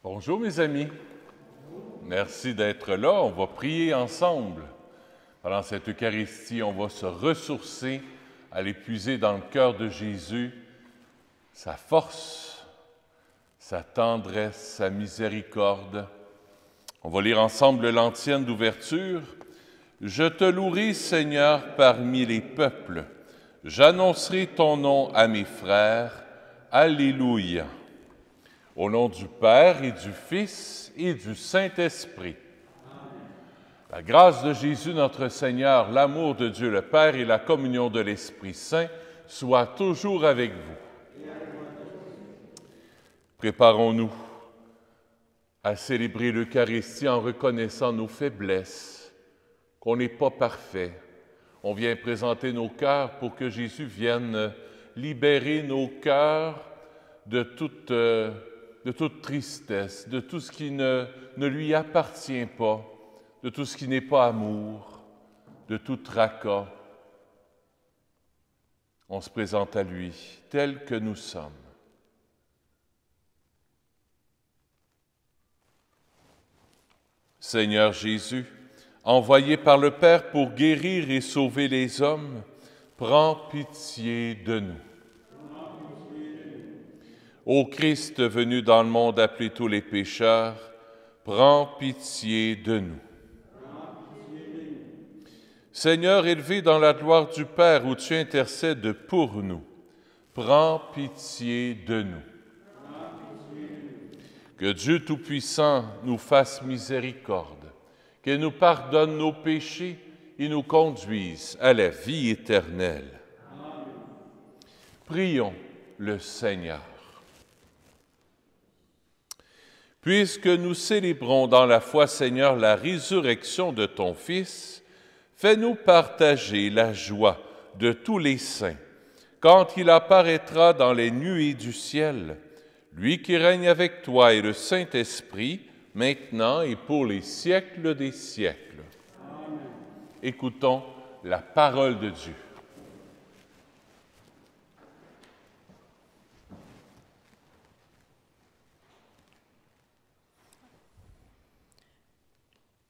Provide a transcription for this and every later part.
Bonjour mes amis, merci d'être là. On va prier ensemble. Pendant cette Eucharistie, on va se ressourcer, aller puiser dans le cœur de Jésus sa force, sa tendresse, sa miséricorde. On va lire ensemble l'antienne d'ouverture. « Je te louerai, Seigneur, parmi les peuples. J'annoncerai ton nom à mes frères. Alléluia. » Au nom du Père et du Fils et du Saint-Esprit. La grâce de Jésus notre Seigneur, l'amour de Dieu le Père et la communion de l'Esprit Saint soient toujours avec vous. Préparons-nous à célébrer l'Eucharistie en reconnaissant nos faiblesses, qu'on n'est pas parfait. On vient présenter nos cœurs pour que Jésus vienne libérer nos cœurs de toute tristesse, de tout ce qui ne lui appartient pas, de tout ce qui n'est pas amour, de tout tracas. On se présente à lui tel que nous sommes. Seigneur Jésus, envoyé par le Père pour guérir et sauver les hommes, prends pitié de nous. Ô Christ venu dans le monde appeler tous les pécheurs, prends pitié de nous. Seigneur, élevé dans la gloire du Père où tu intercèdes pour nous, prends pitié de nous. Que Dieu Tout-Puissant nous fasse miséricorde, qu'il nous pardonne nos péchés et nous conduise à la vie éternelle. Prions le Seigneur. Puisque nous célébrons dans la foi, Seigneur, la résurrection de ton Fils, fais-nous partager la joie de tous les saints, quand il apparaîtra dans les nuées du ciel, lui qui règne avec toi et le Saint-Esprit, maintenant et pour les siècles des siècles. Amen. Écoutons la parole de Dieu.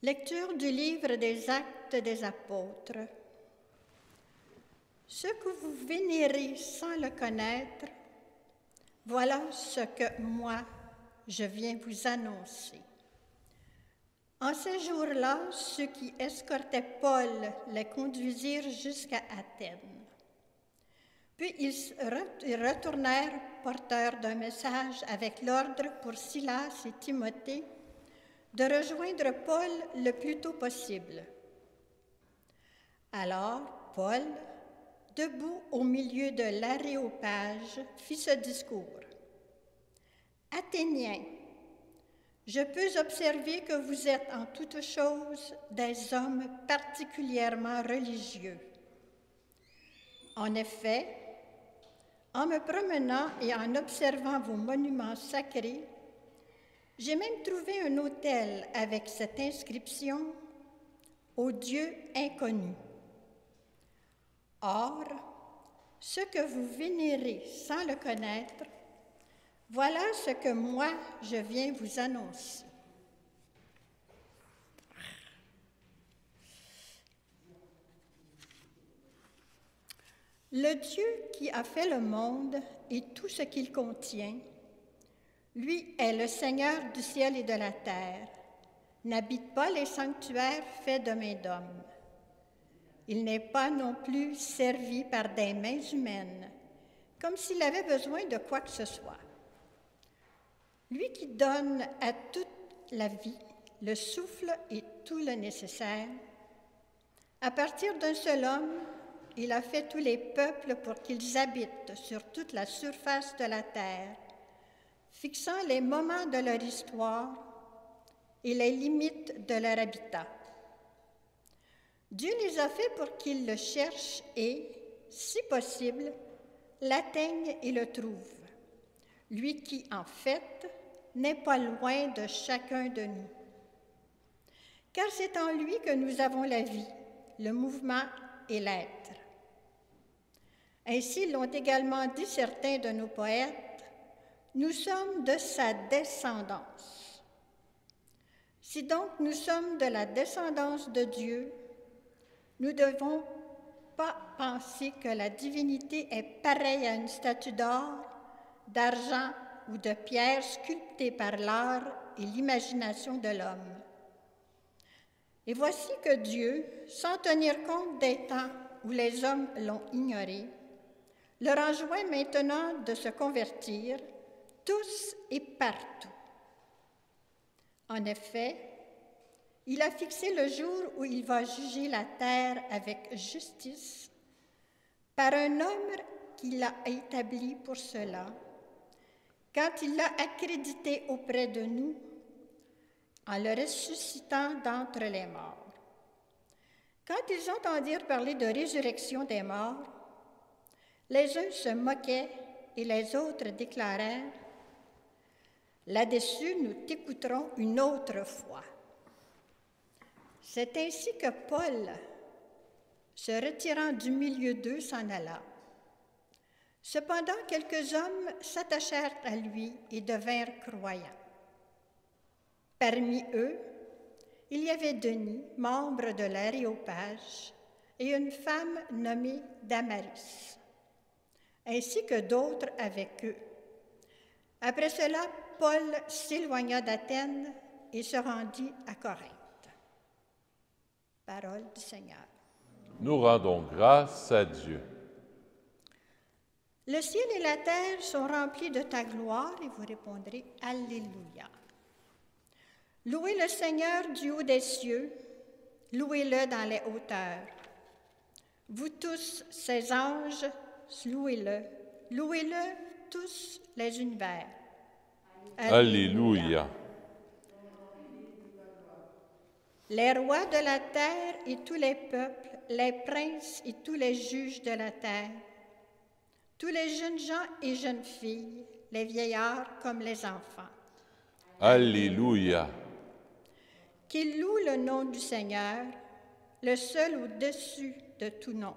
Lecture du livre des Actes des Apôtres. Ce que vous vénérez sans le connaître, voilà ce que moi, je viens vous annoncer. En ces jours-là, ceux qui escortaient Paul les conduisirent jusqu'à Athènes. Puis ils retournèrent porteurs d'un message avec l'ordre pour Silas et Timothée de rejoindre Paul le plus tôt possible. Alors, Paul, debout au milieu de l'aréopage, fit ce discours. « Athéniens, je peux observer que vous êtes en toutes choses des hommes particulièrement religieux. En effet, en me promenant et en observant vos monuments sacrés, j'ai même trouvé un autel avec cette inscription « Au Dieu inconnu ». Or, ce que vous vénérez sans le connaître, voilà ce que moi, je viens vous annoncer. Le Dieu qui a fait le monde et tout ce qu'il contient, lui est le Seigneur du ciel et de la terre, n'habite pas les sanctuaires faits de main d'homme. Il n'est pas non plus servi par des mains humaines, comme s'il avait besoin de quoi que ce soit. Lui qui donne à toute la vie le souffle et tout le nécessaire, à partir d'un seul homme, il a fait tous les peuples pour qu'ils habitent sur toute la surface de la terre, fixant les moments de leur histoire et les limites de leur habitat. Dieu les a faits pour qu'ils le cherchent et, si possible, l'atteignent et le trouvent. Lui qui, en fait, n'est pas loin de chacun de nous. Car c'est en lui que nous avons la vie, le mouvement et l'être. Ainsi l'ont également dit certains de nos poètes, nous sommes de sa descendance. Si donc nous sommes de la descendance de Dieu, nous ne devons pas penser que la divinité est pareille à une statue d'or, d'argent ou de pierre sculptée par l'art et l'imagination de l'homme. Et voici que Dieu, sans tenir compte des temps où les hommes l'ont ignoré, leur enjoint maintenant de se convertir, tous et partout. En effet, il a fixé le jour où il va juger la terre avec justice par un homme qu'il a établi pour cela, quand il l'a accrédité auprès de nous en le ressuscitant d'entre les morts. Quand ils entendirent parler de résurrection des morts, les uns se moquaient et les autres déclarèrent « Là-dessus, nous t'écouterons une autre fois. » C'est ainsi que Paul, se retirant du milieu d'eux, s'en alla. Cependant, quelques hommes s'attachèrent à lui et devinrent croyants. Parmi eux, il y avait Denis, membre de l'Aréopage, et une femme nommée Damaris, ainsi que d'autres avec eux. Après cela, Paul s'éloigna d'Athènes et se rendit à Corinthe. Parole du Seigneur. Nous rendons grâce à Dieu. Le ciel et la terre sont remplis de ta gloire, et vous répondrez « Alléluia ». Louez le Seigneur du haut des cieux, louez-le dans les hauteurs. Vous tous, ses anges, louez-le, louez-le tous les univers. Alléluia. Les rois de la terre et tous les peuples, les princes et tous les juges de la terre, tous les jeunes gens et jeunes filles, les vieillards comme les enfants. Alléluia. Qu'ils louent le nom du Seigneur, le seul au-dessus de tout nom.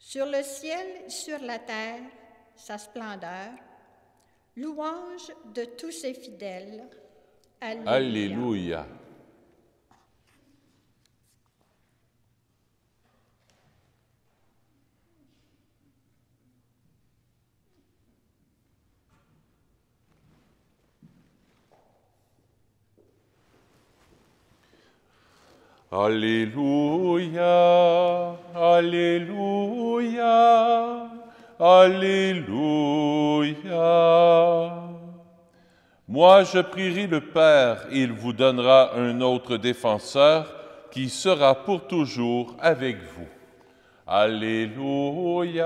Sur le ciel et sur la terre, sa splendeur, louange de tous ses fidèles. Alléluia. Alléluia. Alléluia, Alléluia, Alléluia. Moi, je prierai le Père, et il vous donnera un autre défenseur qui sera pour toujours avec vous. Alléluia,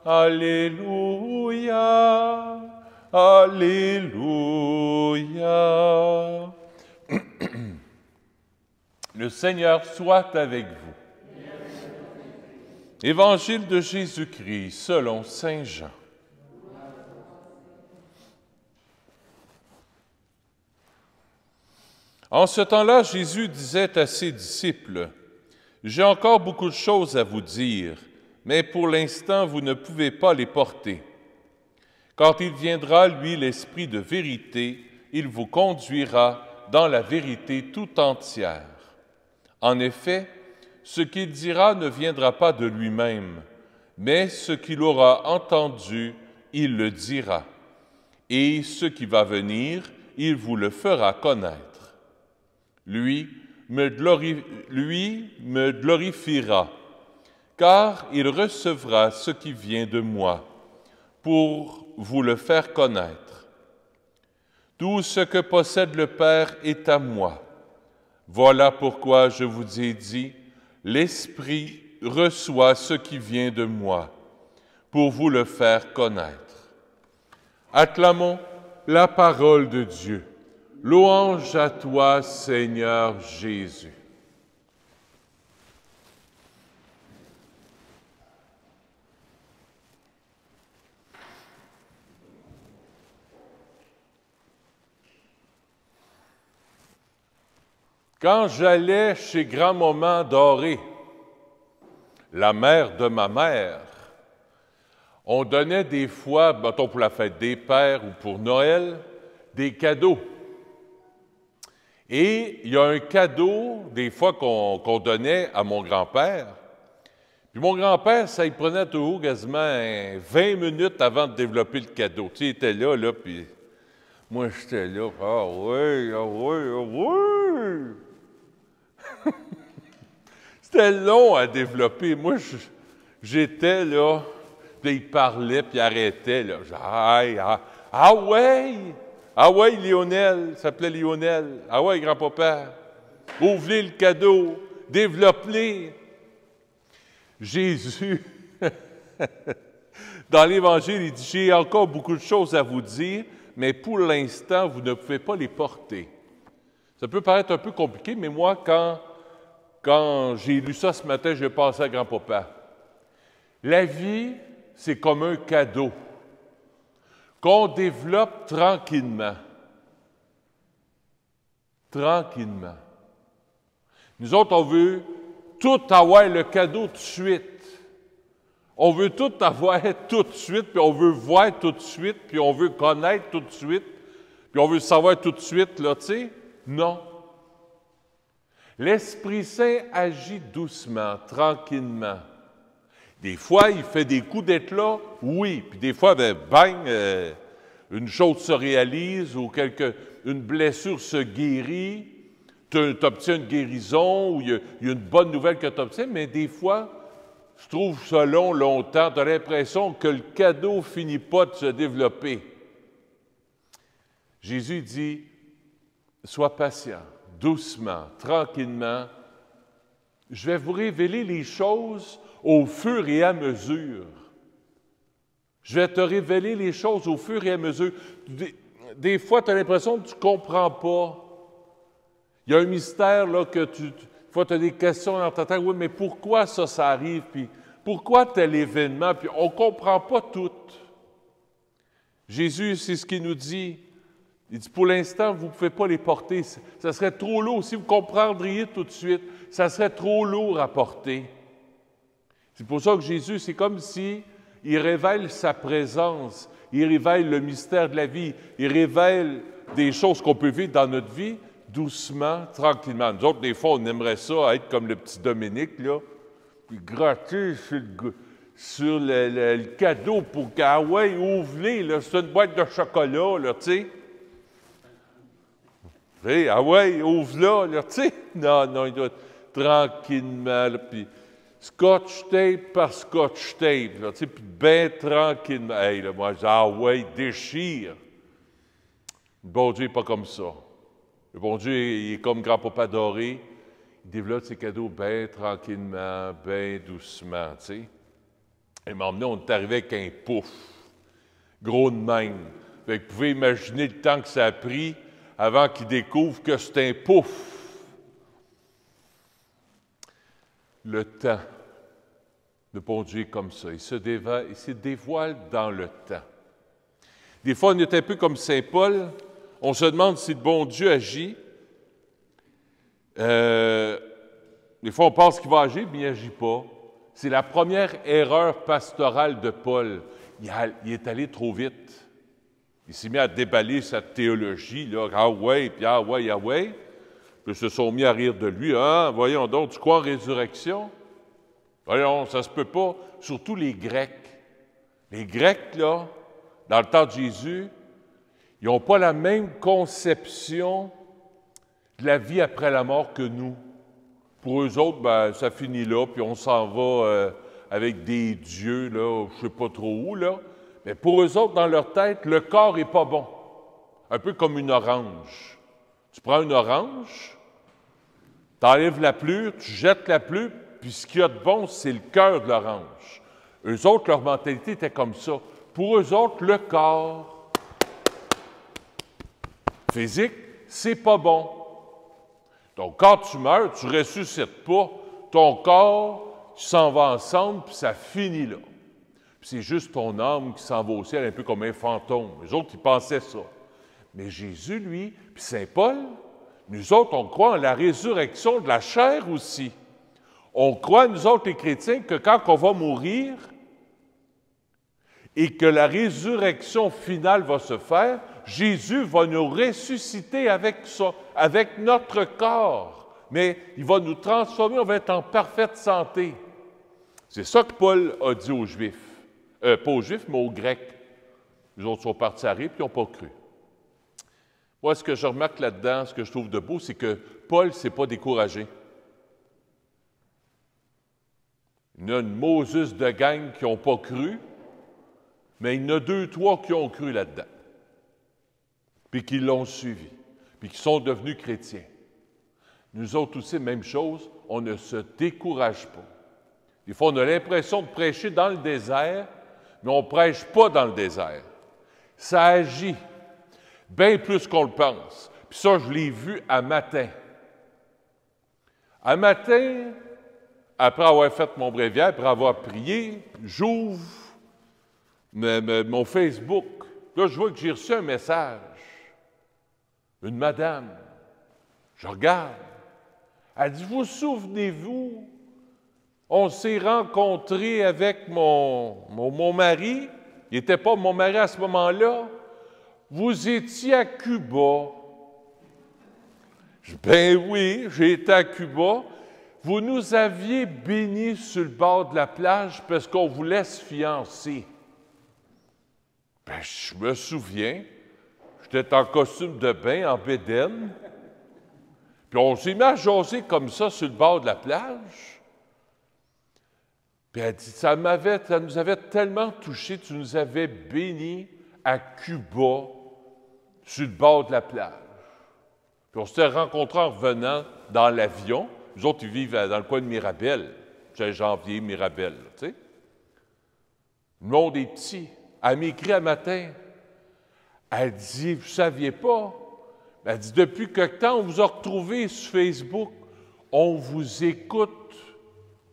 Alléluia, Alléluia. Le Seigneur soit avec vous. Évangile de Jésus-Christ selon saint Jean. En ce temps-là, Jésus disait à ses disciples, « J'ai encore beaucoup de choses à vous dire, mais pour l'instant, vous ne pouvez pas les porter. Quand il viendra, lui, l'Esprit de vérité, il vous conduira dans la vérité tout entière. En effet, ce qu'il dira ne viendra pas de lui-même, mais ce qu'il aura entendu, il le dira. Et ce qui va venir, il vous le fera connaître. Lui me glorifiera, car il recevra ce qui vient de moi, pour vous le faire connaître. Tout ce que possède le Père est à moi. Voilà pourquoi je vous ai dit, l'Esprit reçoit ce qui vient de moi, pour vous le faire connaître. Acclamons la parole de Dieu. Louange à toi, Seigneur Jésus. Quand j'allais chez grand-maman Dorée, la mère de ma mère, on donnait des fois, mettons pour la fête des pères ou pour Noël, des cadeaux. Et il y a un cadeau, des fois, qu'on donnait à mon grand-père. Puis mon grand-père, ça, il prenait toujours quasiment 20 minutes avant de développer le cadeau. Tu sais, il était là, puis moi, j'étais là. Ah oui, ah oui, ah oui! C'était long à développer. Moi, j'étais là, puis il parlait, puis il arrêtait, là. Ah ouais! Ah ouais, Lionel, il s'appelait Lionel. Ah ouais, grand-papa, ouvrez le cadeau, développez. Jésus, dans l'Évangile, il dit, j'ai encore beaucoup de choses à vous dire, mais pour l'instant, vous ne pouvez pas les porter. Ça peut paraître un peu compliqué, mais moi, quand j'ai lu ça ce matin, je pensais à grand-papa. La vie, c'est comme un cadeau qu'on développe tranquillement. Tranquillement. Nous autres, on veut tout avoir le cadeau tout de suite. On veut tout avoir tout de suite, puis on veut voir tout de suite, puis on veut connaître tout de suite, puis on veut savoir tout de suite, là, tu sais. Non. L'Esprit Saint agit doucement, tranquillement. Des fois, il fait des coups d'être là, oui. Puis des fois, ben, bang, une chose se réalise ou une blessure se guérit. Tu obtiens une guérison ou il y a une bonne nouvelle que tu obtiens. Mais des fois, je trouve ça longtemps. Tu as l'impression que le cadeau ne finit pas de se développer. Jésus dit, sois patient, doucement, tranquillement. Je vais vous révéler les choses au fur et à mesure. Je vais te révéler les choses au fur et à mesure. Des fois, tu as l'impression que tu ne comprends pas. Il y a un mystère là, que des fois, tu as des questions dans ta tête. Oui, mais pourquoi ça arrive? Puis pourquoi tel événement? Puis on ne comprend pas tout. Jésus, c'est ce qu'il nous dit. Il dit, pour l'instant, vous ne pouvez pas les porter. Ça serait trop lourd. Si vous comprendriez tout de suite, ça serait trop lourd à porter. C'est pour ça que Jésus, c'est comme si il révèle sa présence, il révèle le mystère de la vie, il révèle des choses qu'on peut vivre dans notre vie doucement, tranquillement. Nous autres, des fois, on aimerait ça être comme le petit Dominique, là, puis gratter sur le cadeau pour qu'ah ouais, ouvre-les, là, c'est une boîte de chocolat, là, tu sais. Ah ouais, ouvre-la, là, tu sais. Non, il doit être tranquillement, là, puis scotch tape par scotch tape, là, tu sais, puis bien tranquillement. Hey, là, moi, je dis, ah ouais, déchire. Le bon Dieu n'est pas comme ça. Le bon Dieu, il est comme grand-papa doré. Il développe ses cadeaux bien tranquillement, bien doucement, tu sais. Et maintenant, on est arrivé avec un pouf, gros de même. Fait que vous pouvez imaginer le temps que ça a pris avant qu'il découvre que c'est un pouf. Le temps, le bon Dieu est comme ça. Il se dévoile dans le temps. Des fois, on est un peu comme Saint Paul. On se demande si le bon Dieu agit. Des fois, on pense qu'il va agir, mais il n'agit pas. C'est la première erreur pastorale de Paul. Il est allé trop vite. Il s'est mis à déballer sa théologie, là. Ah ouais, puis ah ouais, ah ouais. Puis ils se sont mis à rire de lui. Ah, voyons donc, tu crois en résurrection? Voyons, ça se peut pas. Surtout les Grecs. Les Grecs, là, dans le temps de Jésus, ils n'ont pas la même conception de la vie après la mort que nous. Pour eux autres, ben, ça finit là, puis on s'en va avec des dieux, là, je ne sais pas trop où, là. Mais pour eux autres, dans leur tête, le corps n'est pas bon. Un peu comme une orange. Tu prends une orange, tu enlèves la pelure, tu jettes la pelure, puis ce qu'il y a de bon, c'est le cœur de l'orange. Eux autres, leur mentalité était comme ça. Pour eux autres, le corps physique, c'est pas bon. Donc, quand tu meurs, tu ne ressuscites pas. Ton corps, tu s'en vas ensemble, puis ça finit là. Puis c'est juste ton âme qui s'en va au ciel, un peu comme un fantôme. Les autres, ils pensaient ça. Mais Jésus, lui, puis Saint Paul, nous autres, on croit en la résurrection de la chair aussi. On croit, nous autres, les chrétiens, que quand on va mourir et que la résurrection finale va se faire, Jésus va nous ressusciter avec notre corps, mais il va nous transformer, on va être en parfaite santé. C'est ça que Paul a dit aux Juifs. Pas aux Juifs, mais aux Grecs. Les autres sont partis à rire, puis ils n'ont pas cru. Moi, ce que je remarque là-dedans, ce que je trouve de beau, c'est que Paul ne s'est pas découragé. Il y en a une Moses de gang qui n'ont pas cru, mais il y en a 2, 3 qui ont cru là-dedans, puis qui l'ont suivi, puis qui sont devenus chrétiens. Nous autres aussi, même chose, on ne se décourage pas. Des fois, on a l'impression de prêcher dans le désert, mais on ne prêche pas dans le désert. Ça agit bien plus qu'on le pense. Puis ça, je l'ai vu à matin. À matin, après avoir fait mon bréviaire, après avoir prié, j'ouvre mon Facebook. Là, je vois que j'ai reçu un message. Une madame. Je regarde. Elle dit, vous souvenez-vous, on s'est rencontrés avec mon mari. Il n'était pas mon mari à ce moment-là. Vous étiez à Cuba. Je dis, ben oui, j'ai été à Cuba. Vous nous aviez bénis sur le bord de la plage parce qu'on voulait se fiancer. Ben, je me souviens, j'étais en costume de bain, en bédaine. Puis on s'est mis à jaser comme ça sur le bord de la plage. Puis elle dit, ça nous avait tellement touchés, tu nous avais bénis à Cuba, sur le bord de la plage. Puis on s'était rencontrés en revenant dans l'avion. Nous autres, ils vivent dans le coin de Mirabel, Saint-Janvier, Mirabel, tu sais. Le monde est petit. Elle m'écrit un matin. Elle dit, vous ne saviez pas? Elle dit, depuis quelque temps, on vous a retrouvés sur Facebook. On vous écoute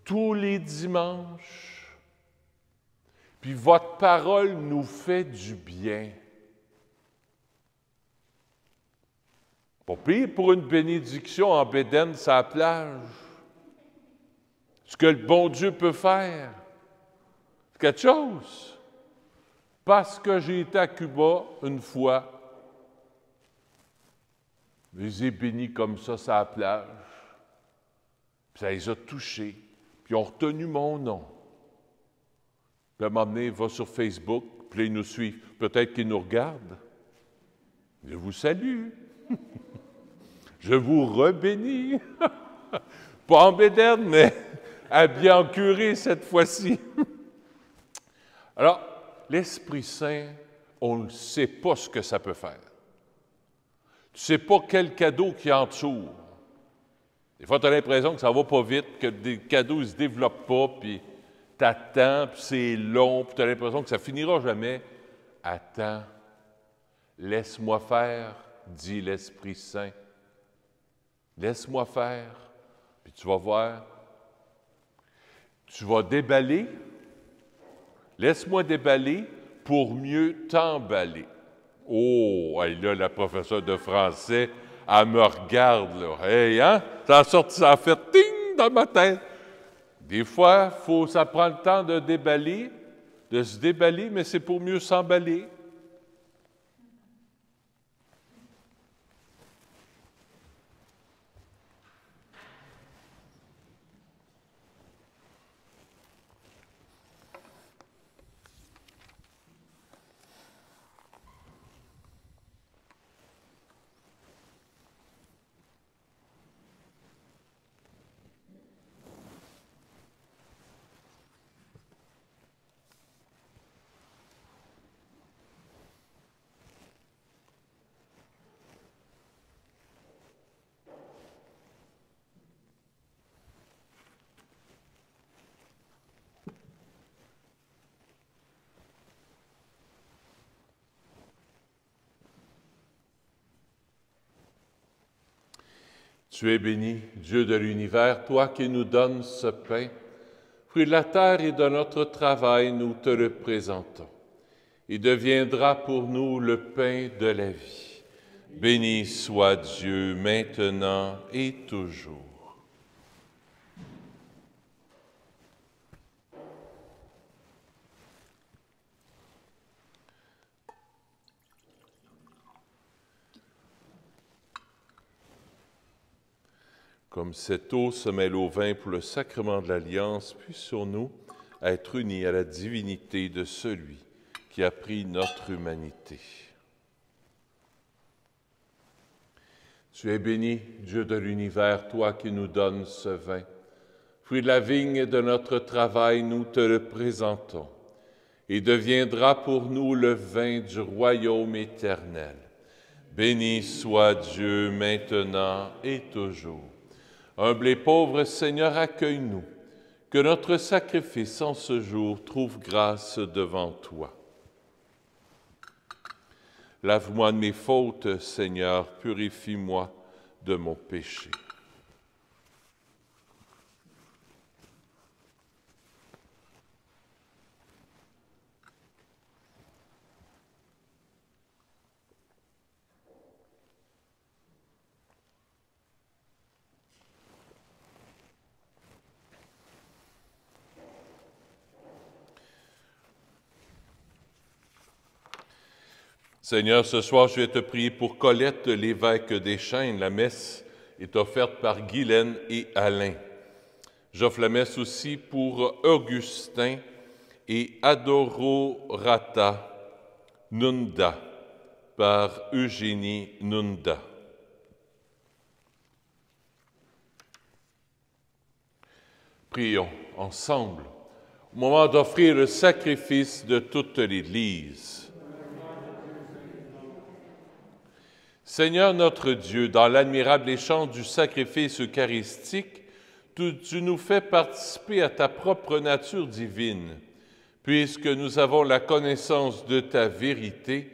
tous les dimanches. Puis votre parole nous fait du bien. Pas pire pour une bénédiction en bédaine sur la plage. Ce que le bon Dieu peut faire. C'est quelque chose. Parce que j'ai été à Cuba une fois, je les ai bénis comme ça sur la plage. Puis ça les a touchés. Puis ils ont retenu mon nom. Puis à un moment donné, il va sur Facebook, puis là, ils nous suivent. Peut-être qu'ils nous regardent. Je vous salue. Je vous rebénis. Pas en bédaine, mais habillé en curé cette fois-ci. Alors, l'Esprit Saint, on ne sait pas ce que ça peut faire. Tu ne sais pas quel cadeau qui entoure. Des fois, tu as l'impression que ça ne va pas vite, que des cadeaux ne se développent pas, puis tu attends, puis c'est long, puis tu as l'impression que ça ne finira jamais. Attends, laisse-moi faire, dit l'Esprit Saint. Laisse-moi faire, puis tu vas voir. Tu vas déballer. Laisse-moi déballer pour mieux t'emballer. Oh, là, la professeure de français, elle me regarde, là. Hey, hein? Ça a fait ting dans ma tête. Des fois, ça prend le temps de déballer, de se déballer, mais c'est pour mieux s'emballer. Tu es béni, Dieu de l'univers, toi qui nous donnes ce pain. Fruit de la terre et de notre travail, nous te le présentons. Il deviendra pour nous le pain de la vie. Béni soit Dieu maintenant et toujours. Comme cette eau se mêle au vin pour le sacrement de l'Alliance, puissions-nous être unis à la divinité de celui qui a pris notre humanité. Tu es béni, Dieu de l'univers, toi qui nous donnes ce vin. Fruit de la vigne et de notre travail, nous te le présentons. Et deviendra pour nous le vin du royaume éternel. Béni soit Dieu maintenant et toujours. Humble et pauvre Seigneur, accueille-nous, que notre sacrifice en ce jour trouve grâce devant toi. Lave-moi de mes fautes, Seigneur, purifie-moi de mon péché. Seigneur, ce soir, je vais te prier pour Colette, l'évêque des Chênes. La messe est offerte par Guylaine et Alain. J'offre la messe aussi pour Augustin et Adororata Nunda, par Eugénie Nunda. Prions ensemble au moment d'offrir le sacrifice de toute l'Église. Seigneur notre Dieu, dans l'admirable échange du sacrifice eucharistique, tu nous fais participer à ta propre nature divine. Puisque nous avons la connaissance de ta vérité,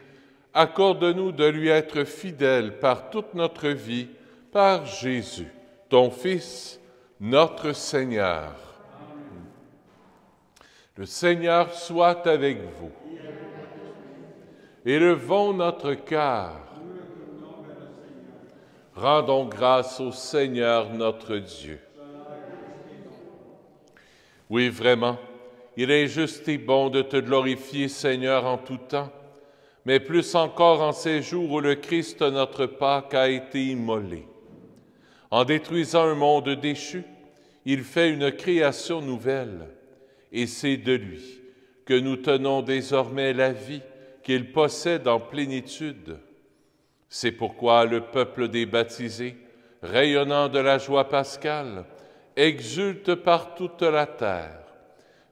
accorde-nous de lui être fidèles par toute notre vie, par Jésus, ton Fils, notre Seigneur. Amen. Le Seigneur soit avec vous. Élevons notre cœur. Rendons grâce au Seigneur notre Dieu. Oui, vraiment, il est juste et bon de te glorifier, Seigneur, en tout temps, mais plus encore en ces jours où le Christ, notre Pâque, a été immolé. En détruisant un monde déchu, il fait une création nouvelle, et c'est de lui que nous tenons désormais la vie qu'il possède en plénitude. C'est pourquoi le peuple des baptisés, rayonnant de la joie pascale, exulte par toute la terre,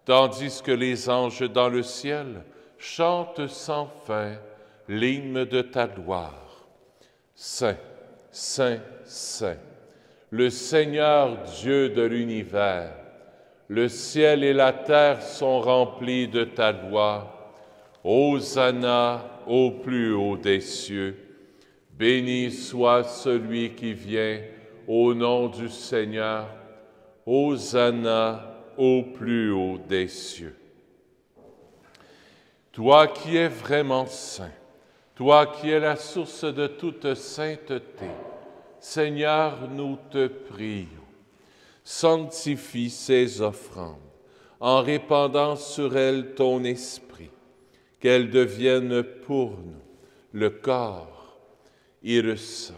tandis que les anges dans le ciel chantent sans fin l'hymne de ta gloire. Saint, Saint, Saint, le Seigneur Dieu de l'univers, le ciel et la terre sont remplis de ta gloire. Hosanna au plus haut des cieux. Béni soit celui qui vient au nom du Seigneur. Hosanna au plus haut des cieux. Toi qui es vraiment saint, toi qui es la source de toute sainteté, Seigneur, nous te prions. Sanctifie ces offrandes en répandant sur elles ton esprit, qu'elles deviennent pour nous le corps et le sang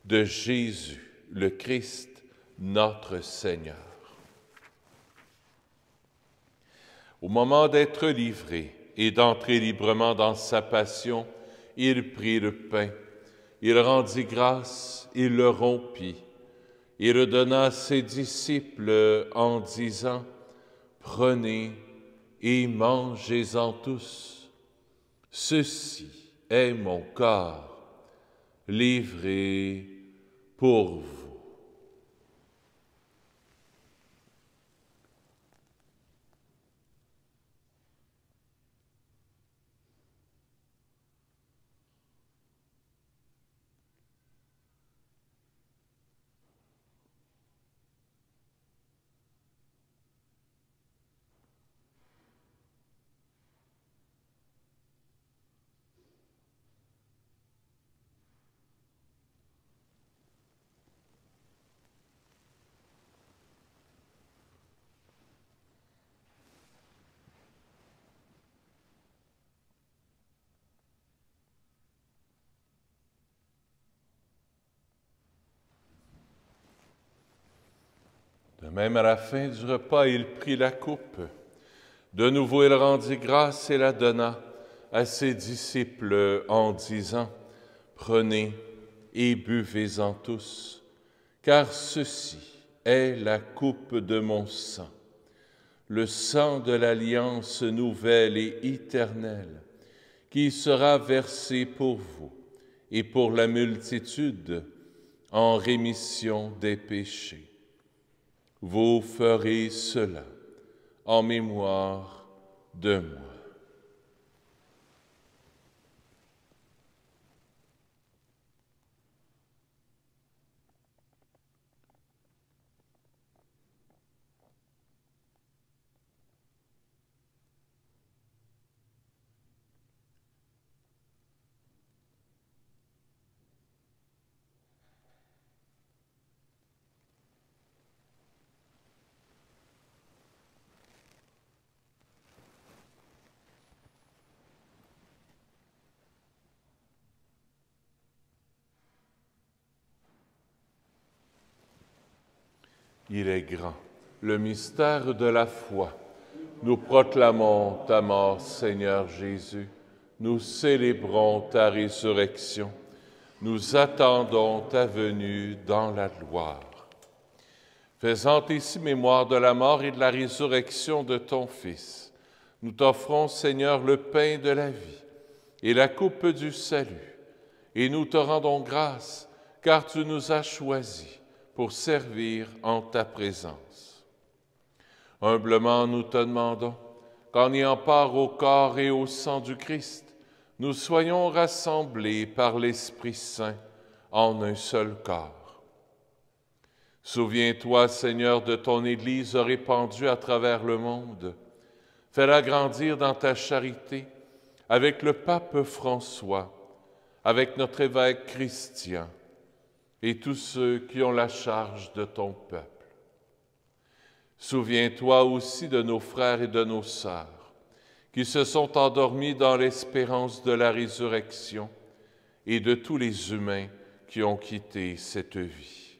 de Jésus, le Christ, notre Seigneur. Au moment d'être livré et d'entrer librement dans sa passion, il prit le pain, il rendit grâce, il le rompit, il le donna à ses disciples en disant « Prenez et mangez-en tous, ceci est mon corps, livré pour vous. » De même, à la fin du repas, il prit la coupe. De nouveau, il rendit grâce et la donna à ses disciples en disant, « Prenez et buvez-en tous, car ceci est la coupe de mon sang, le sang de l'alliance nouvelle et éternelle, qui sera versé pour vous et pour la multitude en rémission des péchés. Vous ferez cela en mémoire de moi. » Il est grand, le mystère de la foi. Nous proclamons ta mort, Seigneur Jésus. Nous célébrons ta résurrection. Nous attendons ta venue dans la gloire. Faisant ici mémoire de la mort et de la résurrection de ton Fils, nous t'offrons, Seigneur, le pain de la vie et la coupe du salut, et nous te rendons grâce, car tu nous as choisis pour servir en ta présence. Humblement, nous te demandons qu'en ayant part au corps et au sang du Christ, nous soyons rassemblés par l'Esprit Saint en un seul corps. Souviens-toi, Seigneur, de ton Église répandue à travers le monde. Fais-la grandir dans ta charité avec le pape François, avec notre évêque Christian, et tous ceux qui ont la charge de ton peuple. Souviens-toi aussi de nos frères et de nos sœurs qui se sont endormis dans l'espérance de la résurrection et de tous les humains qui ont quitté cette vie.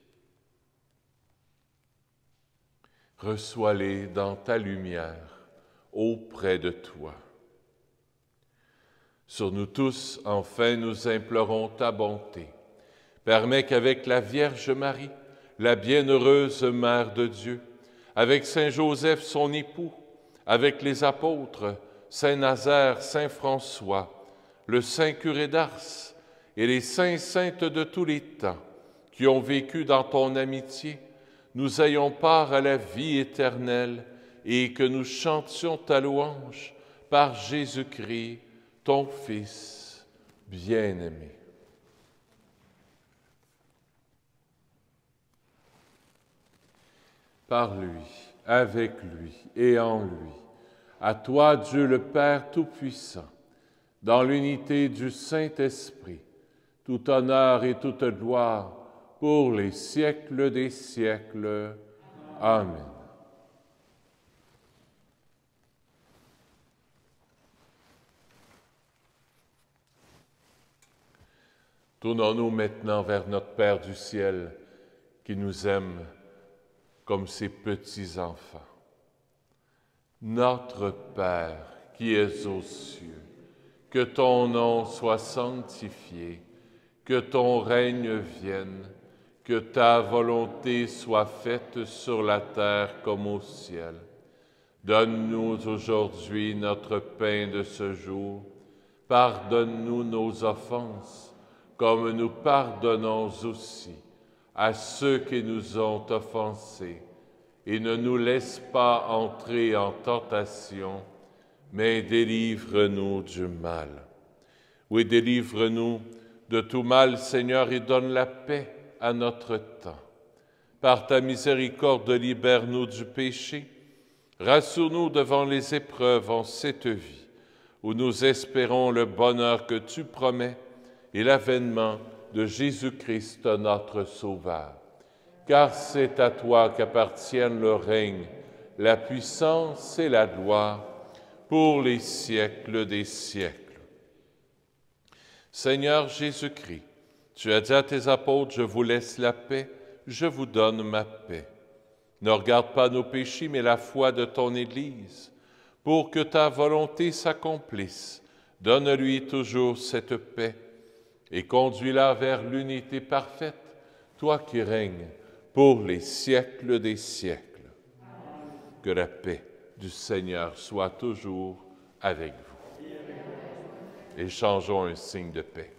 Reçois-les dans ta lumière auprès de toi. Sur nous tous, enfin, nous implorons ta bonté. Permets qu'avec la Vierge Marie, la bienheureuse Mère de Dieu, avec Saint Joseph, son époux, avec les apôtres, Saint Nazaire, Saint François, le Saint curé d'Ars et les saints saintes de tous les temps qui ont vécu dans ton amitié, nous ayons part à la vie éternelle et que nous chantions ta louange par Jésus-Christ, ton Fils bien-aimé. Par lui, avec lui et en lui, à toi, Dieu le Père Tout-Puissant, dans l'unité du Saint-Esprit, tout honneur et toute gloire pour les siècles des siècles. Amen. Tournons-nous maintenant vers notre Père du ciel, qui nous aime comme ses petits-enfants. Notre Père qui es aux cieux, que ton nom soit sanctifié, que ton règne vienne, que ta volonté soit faite sur la terre comme au ciel. Donne-nous aujourd'hui notre pain de ce jour. Pardonne-nous nos offenses, comme nous pardonnons aussi à ceux qui nous ont offensés, et ne nous laisse pas entrer en tentation, mais délivre-nous du mal. Oui, délivre-nous de tout mal, Seigneur, et donne la paix à notre temps. Par ta miséricorde, libère-nous du péché, rassure-nous devant les épreuves en cette vie, où nous espérons le bonheur que tu promets et l'avènement de Jésus-Christ, notre Sauveur. Car c'est à toi qu'appartiennent le règne, la puissance et la gloire pour les siècles des siècles. Seigneur Jésus-Christ, tu as dit à tes apôtres, « Je vous laisse la paix, je vous donne ma paix. Ne regarde pas nos péchés, mais la foi de ton Église, pour que ta volonté s'accomplisse. Donne-lui toujours cette paix et conduis-la vers l'unité parfaite, toi qui règnes pour les siècles des siècles. Que la paix du Seigneur soit toujours avec vous. Échangeons un signe de paix.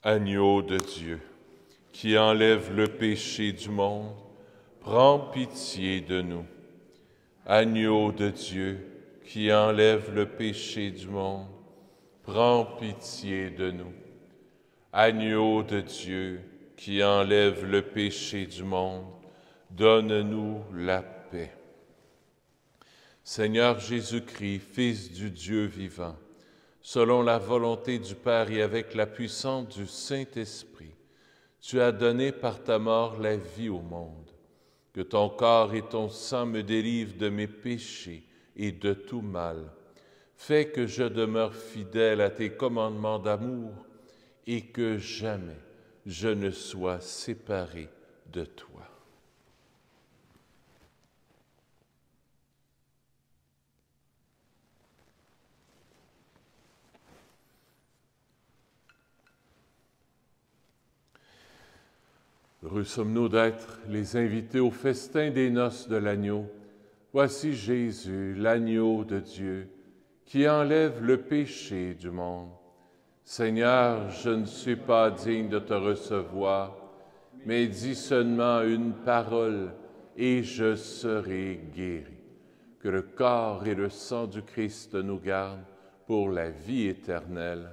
Agneau de Dieu, qui enlève le péché du monde, prends pitié de nous. Agneau de Dieu, qui enlève le péché du monde, prends pitié de nous. Agneau de Dieu, qui enlève le péché du monde, donne-nous la paix. Seigneur Jésus-Christ, Fils du Dieu vivant, selon la volonté du Père et avec la puissance du Saint-Esprit, tu as donné par ta mort la vie au monde. Que ton corps et ton sang me délivrent de mes péchés et de tout mal. Fais que je demeure fidèle à tes commandements d'amour et que jamais je ne sois séparé de toi. Heureux sommes-nous d'être les invités au festin des noces de l'agneau. Voici Jésus, l'agneau de Dieu, qui enlève le péché du monde. Seigneur, je ne suis pas digne de te recevoir, mais dis seulement une parole et je serai guéri. Que le corps et le sang du Christ nous gardent pour la vie éternelle.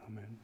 Amen.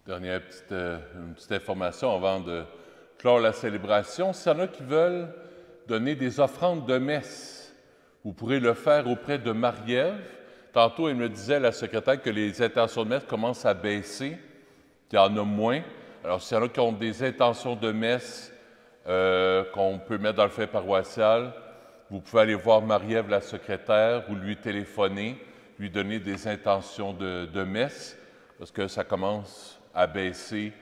Dernière une petite information avant de clore la célébration. S'il y en a qui veulent donner des offrandes de messe, vous pourrez le faire auprès de Marie-Ève. Tantôt, elle me disait, la secrétaire, que les intentions de messe commencent à baisser, qu'il y en a moins. Alors, s'il y en a qui ont des intentions de messe qu'on peut mettre dans le feuille paroissial, vous pouvez aller voir Marie-Ève, la secrétaire, ou lui téléphoner, lui donner des intentions de messe, parce que ça commence à baisser,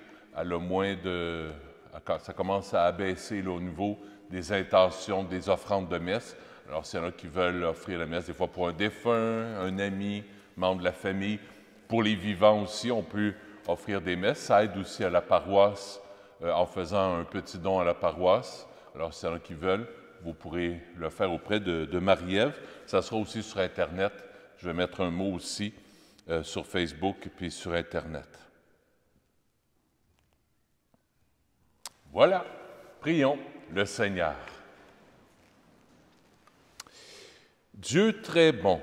ça commence à abaisser là, au niveau des intentions, des offrandes de messe. Alors, s'il y en a qui veulent offrir la messe, des fois pour un défunt, un ami, membre de la famille, pour les vivants aussi, on peut offrir des messes. Ça aide aussi à la paroisse en faisant un petit don à la paroisse. Alors, s'il y en a qui veulent, vous pourrez le faire auprès de Marie-Ève. Ça sera aussi sur Internet. Je vais mettre un mot aussi sur Facebook puis sur Internet. Voilà, prions le Seigneur. Dieu très bon,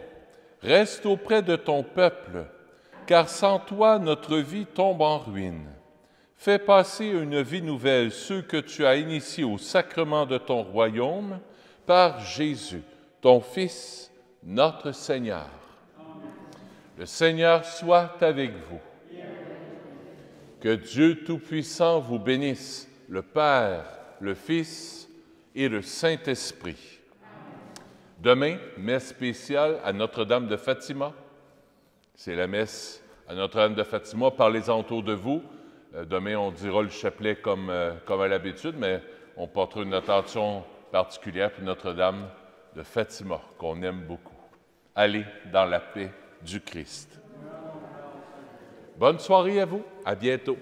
reste auprès de ton peuple, car sans toi, notre vie tombe en ruine. Fais passer une vie nouvelle ceux que tu as initiés au sacrement de ton royaume par Jésus, ton Fils, notre Seigneur. Le Seigneur soit avec vous. Que Dieu Tout-Puissant vous bénisse, le Père, le Fils et le Saint-Esprit. Demain, messe spéciale à Notre-Dame de Fatima. C'est la messe à Notre-Dame de Fatima. Parlez-en autour de vous. Demain, on dira le chapelet comme à l'habitude, mais on portera une attention particulière pour Notre-Dame de Fatima, qu'on aime beaucoup. Allez dans la paix du Christ. Bonne soirée à vous. À bientôt.